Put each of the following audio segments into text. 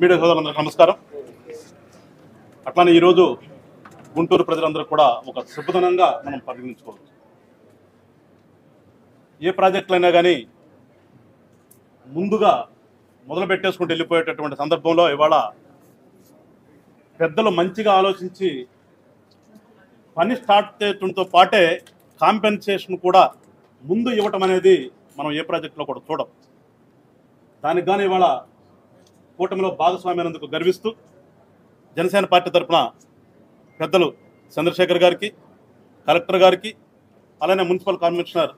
Media సోదరులందరికీ నమస్కారం. అట్లానే ఈరోజు గుంటూరు ప్రజలందరూ కూడా ఒక శుభదినంగా మనం పరిగణించుకోవచ్చు. ఏ ప్రాజెక్టులైనా కానీ ముందుగా మొదలు పెట్టేసుకుంటూ వెళ్ళిపోయేటటువంటి సందర్భంలో ఇవాళ పెద్దలు మంచిగా ఆలోచించి పని స్టార్ట్ చేయడంతో పాటే కాంపెన్సేషన్ కూడా ముందు ఇవ్వటం అనేది మనం ఏ ప్రాజెక్టులో కూడా చూడం. దానికి కానీ ఇవాళ కూటమిలో భాగస్వామ్యానందుకు గర్విస్తూ జనసేన పార్టీ తరఫున పెద్దలు చంద్రశేఖర్ గారికి, కలెక్టర్ గారికి, అలానే మున్సిపల్ కమిషనర్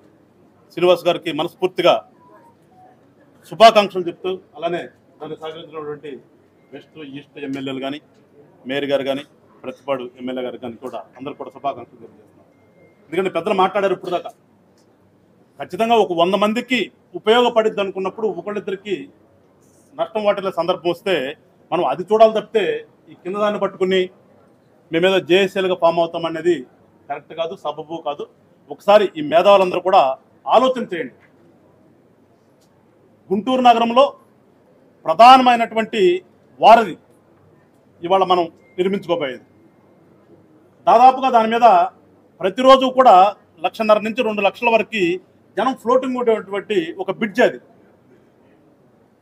శ్రీనివాస్ గారికి మనస్ఫూర్తిగా శుభాకాంక్షలు చెప్తూ, అలానే దాన్ని సహకరించినటువంటి వెస్ట్ ఈస్ట్ ఎమ్మెల్యేలు కానీ, మేయర్ గారు కానీ, ప్రతిపాడు ఎమ్మెల్యే గారు కానీ కూడా అందరూ కూడా శుభాకాంక్షలు తెలియజేస్తున్నారు. ఎందుకంటే పెద్దలు మాట్లాడారు ఇప్పుడు దాకా. ఖచ్చితంగా ఒక 100 మందికి ఉపయోగపడిద్ది అనుకున్నప్పుడు ఒకళ్ళిద్దరికి నష్టం వాటిల్లే సందర్భం వస్తే మనం అది చూడాలి తప్పితే ఈ కింద దాన్ని పట్టుకుని మేమేదో జేఎస్ఎల్గా ఫామ్ అవుతాం అనేది కరెక్ట్ కాదు, సబబు కాదు. ఒకసారి ఈ మేధావులందరూ కూడా ఆలోచన చేయండి. గుంటూరు నగరంలో ప్రధానమైనటువంటి వారధి ఇవాళ మనం నిర్మించుకోబోయేది. దాదాపుగా దాని మీద ప్రతిరోజు కూడా 1.5 నుంచి 2 లక్షల వరకు జనం ఫ్లోటింగ్ ఉండేటువంటి ఒక బ్రిడ్జ్ అది.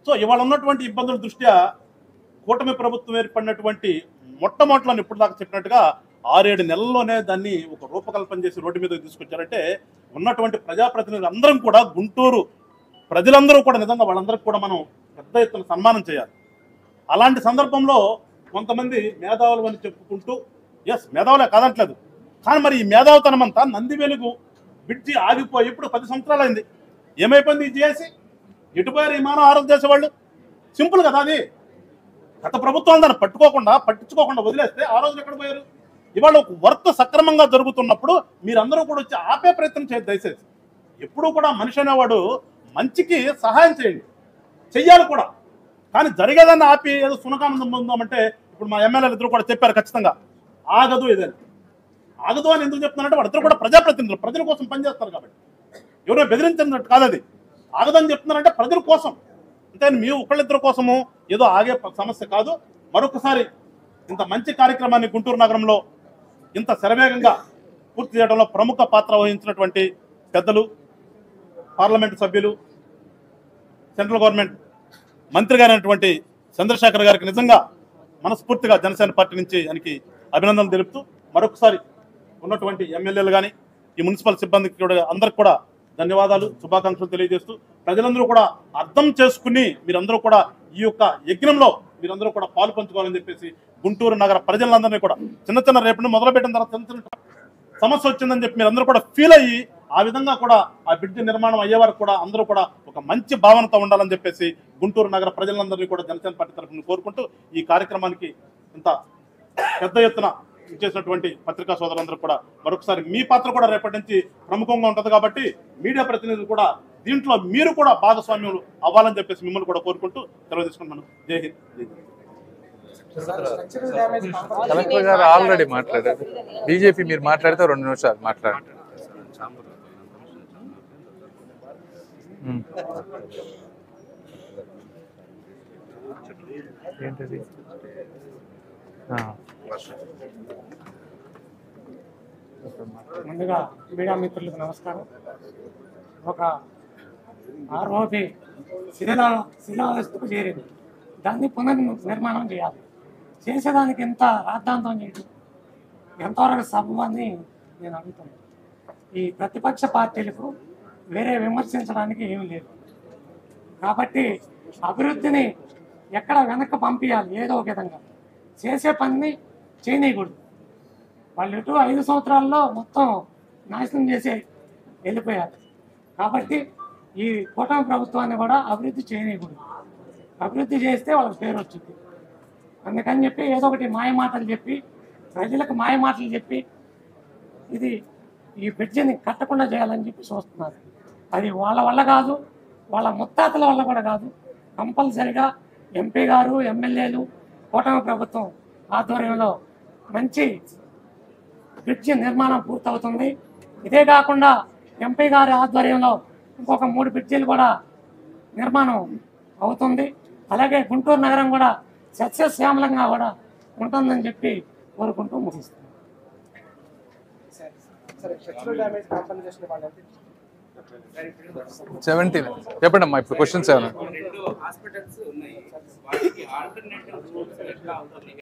సో ఇవాళ ఉన్నటువంటి ఇబ్బందుల దృష్ట్యా కూటమి ప్రభుత్వం ఏర్పడినటువంటి మొట్టమొదటిలో ఇప్పుడు దాకా చెప్పినట్టుగా 6-7 నెలల్లోనే దాన్ని ఒక రూపకల్పన చేసి రోడ్డు మీదకి తీసుకొచ్చారంటే ఉన్నటువంటి ప్రజాప్రతినిధులు అందరం కూడా, గుంటూరు ప్రజలందరూ కూడా నిజంగా వాళ్ళందరికీ కూడా మనం పెద్ద ఎత్తున సన్మానం చేయాలి. అలాంటి సందర్భంలో కొంతమంది మేధావులు అని చెప్పుకుంటూ, ఎస్ మేధావులే కాదంటలేదు, కానీ మరి ఈ మేధావుతనం అంతా నందివెలుగు బ్రిడ్జి ఆగిపోయి ఇప్పుడు 10 సంవత్సరాలు అయింది. ఏమైపోయింది ఇది చేసి? ఎటుపోయారు ఈ మానవ ఆరోగ్య చేసేవాళ్ళు? సింపుల్ కదా అది. గత ప్రభుత్వం దాన్ని పట్టించుకోకుండా వదిలేస్తే ఆ రోజులు ఎక్కడ పోయారు? ఇవాళ ఒక వర్క్ సక్రమంగా జరుగుతున్నప్పుడు మీరందరూ కూడా వచ్చి ఆపే ప్రయత్నం చేయదు దయచేసి. ఎప్పుడూ కూడా మనిషి అనేవాడు మంచికి సహాయం చేయండి, చెయ్యాలి కూడా. కానీ జరిగేదాన్ని ఆపి ఏదో సునకానందం పొందామంటే ఇప్పుడు మా ఎమ్మెల్యేలు ఇద్దరు కూడా చెప్పారు ఖచ్చితంగా ఆగదు. ఏదైనా ఆగదు అని ఎందుకు చెప్తున్నారంటే వాళ్ళిద్దరు కూడా ప్రజాప్రతినిధులు, ప్రజల కోసం పనిచేస్తారు కాబట్టి. ఎవరో బెదిరించినట్టు కాదు అది. ఆగదని చెప్తున్నారంటే ప్రజల కోసం, అంటే మీ ఒకళ్ళిద్దరి కోసము ఏదో ఆగే సమస్య కాదు. మరొకసారి ఇంత మంచి కార్యక్రమాన్ని గుంటూరు నగరంలో ఇంత శరవేగంగా పూర్తి చేయడంలో ప్రముఖ పాత్ర వహించినటువంటి పెద్దలు, పార్లమెంటు సభ్యులు, సెంట్రల్ గవర్నమెంట్ మంత్రి గారైనటువంటి చంద్రశేఖర్ గారికి నిజంగా మనస్ఫూర్తిగా జనసేన పార్టీ నుంచి ఆయనకి అభినందనలు తెలుపుతూ, మరొకసారి ఉన్నటువంటి ఎమ్మెల్యేలు కానీ ఈ మున్సిపల్ సిబ్బందికి కూడా అందరికి కూడా ధన్యవాదాలు, శుభాకాంక్షలు తెలియజేస్తూ, ప్రజలందరూ కూడా అర్థం చేసుకుని మీరందరూ కూడా ఈ యొక్క యజ్ఞంలో మీరందరూ కూడా పాలు పంచుకోవాలని చెప్పేసి గుంటూరు నగర ప్రజలందరినీ కూడా చిన్న రేపటి మొదలుపెట్టిన తర్వాత చిన్న సమస్య వచ్చిందని చెప్పి మీరందరూ కూడా ఫీల్ అయ్యి ఆ విధంగా కూడా ఆ బ్రిడ్జ్ నిర్మాణం అయ్యే వరకు కూడా అందరూ కూడా ఒక మంచి భావనతో ఉండాలని చెప్పేసి గుంటూరు నగర ప్రజలందరినీ కూడా జనసేన పార్టీ తరఫున కోరుకుంటూ, ఈ కార్యక్రమానికి ఇంత పెద్ద ఎత్తున చేసినటువంటి పత్రికా సోదరులందరూ కూడా మరొకసారి మీ పాత్ర కూడా రేపటి నుంచి ప్రముఖంగా ఉంటుంది కాబట్టి మీడియా ప్రతినిధులు కూడా దీంట్లో మీరు కూడా భాగస్వామ్యం అవ్వాలని చెప్పేసి మిమ్మల్ని కూడా కోరుకుంటూ సెలవు తీసుకుంటున్నాను. జై హింద్, జై హింద్. కలెక్టర్ గారు ఆల్రెడీ మాట్లాడారు. బీజేపీ మీరు మాట్లాడితే 2 నిమిషాలు మాట్లాడండి. ఏంటది? ముందుగా మీడియా మిత్రులకు నమస్కారం. ఒక ఆర్ఓపి శిలావస్థకు చేరింది, దాన్ని పునర్నిర్మాణం చేయాలి. చేసేదానికి ఎంత రాద్ధాంతం చేయడం ఎంతవరకు సబబు అని నేను అడుగుతున్నాను. ఈ ప్రతిపక్ష పార్టీలకు వేరే విమర్శించడానికి ఏమీ లేదు కాబట్టి అభివృద్ధిని ఎక్కడ వెనక్కి పంపించాలి, ఏదో ఒక విధంగా చేసే పనిని చేయనీయకూడదు. వాళ్ళు ఇటు 5 సంవత్సరాల్లో మొత్తం నాశనం చేసి వెళ్ళిపోయారు. కాబట్టి ఈ కూటమి ప్రభుత్వాన్ని కూడా అభివృద్ధి చేయనీయకూడదు. అభివృద్ధి చేస్తే వాళ్ళకి పేరు వచ్చింది. అందుకని చెప్పి ఏదో ఒకటి మాయమాటలు చెప్పి, ప్రజలకు మాయమాటలు చెప్పి ఇది ఈ బ్రిడ్జిని కట్టకుండా చేయాలని చెప్పి చూస్తున్నారు. అది వాళ్ళ వల్ల కాదు, వాళ్ళ ముత్తాతల వల్ల కూడా కాదు. కంపల్సరిగా ఎంపీ గారు, ఎమ్మెల్యేలు, కూటమి ప్రభుత్వం ఆధ్వర్యంలో మంచి బ్రిడ్జి నిర్మాణం పూర్తవుతుంది. ఇదే కాకుండా ఎంపీ గారి ఆధ్వర్యంలో ఇంకొక 3 బ్రిడ్జీలు కూడా నిర్మాణం అవుతుంది. అలాగే గుంటూరు నగరం కూడా సస్యశ్యామలంగా కూడా ఉంటుందని చెప్పి కోరుకుంటూ ముగిస్తుంది. సరే, స్ట్రక్చరల్ డ్యామేజ్ కాంపెన్సేషన్ వాళ్ళంటే 17 చెప్పండి అమ్మా. ఇప్పుడు క్వశ్చన్స్ ఏమన్నా? 2 హాస్పిటల్స్ ఉన్నాయి, వాటికి ఆల్టర్నేటివ్ ఎట్లా అవుతుంది?